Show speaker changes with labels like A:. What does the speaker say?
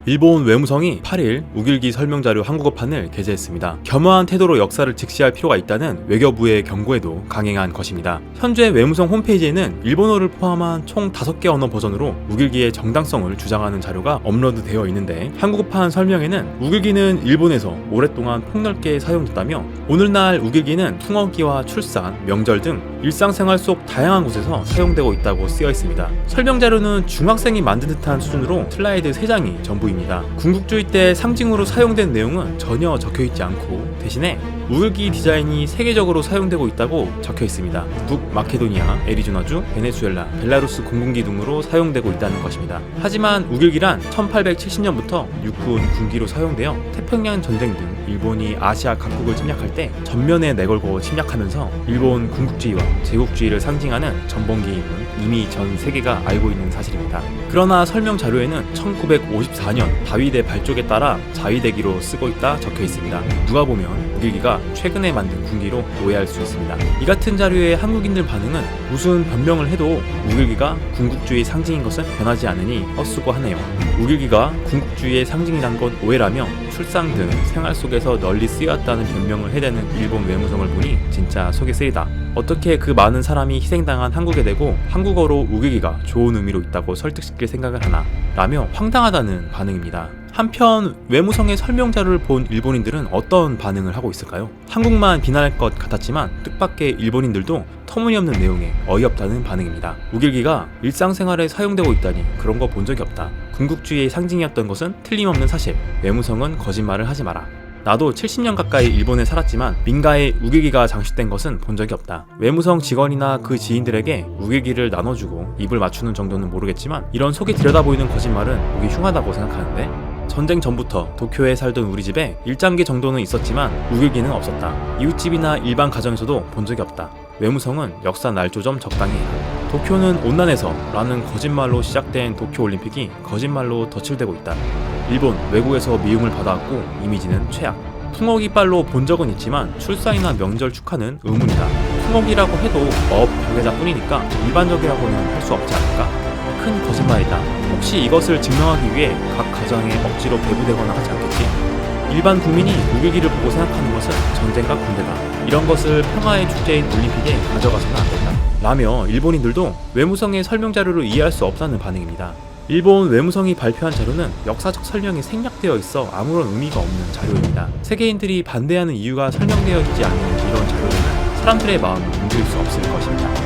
A: 일본 외무성이 8일 우길기 설명자료 한국어판을 게재했습니다. 겸허한 태도로 역사를 직시할 필요가 있다는 외교부의 경고에도 강행한 것입니다. 현재 외무성 홈페이지에는 일본어를 포함한 총 5개 언어 버전으로 우길기의 정당성을 주장하는 자료가 업로드되어 있는데, 한국어판 설명에는 우길기는 일본에서 오랫동안 폭넓게 사용됐다며 오늘날 우길기는 풍어기와 출산, 명절 등 일상생활 속 다양한 곳에서 사용되고 있다고 쓰여 있습니다. 설명 자료는 중학생이 만든 듯한 수준으로 슬라이드 3장이 전부입니다. 군국주의 때 상징으로 사용된 내용은 전혀 적혀있지 않고, 대신에 우길기 디자인이 세계적으로 사용되고 있다고 적혀 있습니다. 북마케도니아, 애리조나주, 베네수엘라, 벨라루스 공군기 등으로 사용되고 있다는 것입니다. 하지만 우길기란 1870년부터 육군 군기로 사용되어 태평양 전쟁 등 일본이 아시아 각국을 침략할 때 전면에 내걸고 침략하면서 일본 군국주의와 제국주의를 상징하는 전범기임은 이미 전 세계가 알고 있는 사실입니다. 그러나 설명 자료에는 1954년 다위대 발족에 따라 자위대기로 쓰고 있다 적혀 있습니다. 누가 보면 우길기가 최근에 만든 군기로 오해할 수 있습니다. 이 같은 자료에 한국인들 반응은 무슨 변명을 해도 우길기가 군국주의 상징인 것은 변하지 않으니 헛수고하네요. 우길기가 군국주의의 상징이란 건 오해라며 출상 등 생활 속에서 널리 쓰여왔다는 변명을 해대는 일본 외무성을 보니 진짜 속이 쓰리다. 어떻게 그 많은 사람이 희생당한 한국에 대고 한국어로 우길기가 좋은 의미로 있다고 설득시킬 생각을 하나 라며 황당하다는 반응입니다. 한편 외무성의 설명 자료를 본 일본인들은 어떤 반응을 하고 있을까요? 한국만 비난할 것 같았지만 뜻밖의 일본인들도 터무니없는 내용에 어이없다는 반응입니다. 우길기가 일상생활에 사용되고 있다니 그런 거 본 적이 없다. 군국주의의 상징이었던 것은 틀림없는 사실. 외무성은 거짓말을 하지 마라. 나도 70년 가까이 일본에 살았지만 민가에 우길기가 장식된 것은 본 적이 없다. 외무성 직원이나 그 지인들에게 우길기를 나눠주고 입을 맞추는 정도는 모르겠지만 이런 속이 들여다보이는 거짓말은 보기 흉하다고 생각하는데, 전쟁 전부터 도쿄에 살던 우리 집에 일장기 정도는 있었지만 우길기는 없었다. 이웃집이나 일반 가정에서도 본 적이 없다. 외무성은 역사 날조 좀 적당히 해라. 도쿄는 온난해서 라는 거짓말로 시작된 도쿄올림픽이 거짓말로 덧칠되고 있다. 일본 외국에서 미움을 받아왔고 이미지는 최악. 풍어기빨로 본 적은 있지만 출산이나 명절 축하는 의문이다. 풍어기라고 해도 어업 관계자뿐이니까 일반적이라고는 할 수 없지 않을까? 큰 거짓말이다. 혹시 이것을 증명하기 위해 각 가정에 억지로 배부되거나 하지 않겠지? 일반 국민이 우길기를 보고 생각하는 것은 전쟁과 군대다. 이런 것을 평화의 축제인 올림픽에 가져가서는 안 된다. 라며 일본인들도 외무성의 설명 자료를 이해할 수 없다는 반응입니다. 일본 외무성이 발표한 자료는 역사적 설명이 생략되어 있어 아무런 의미가 없는 자료입니다. 세계인들이 반대하는 이유가 설명되어 있지 않은 이런 자료는 사람들의 마음을 움직일 수 없을 것입니다.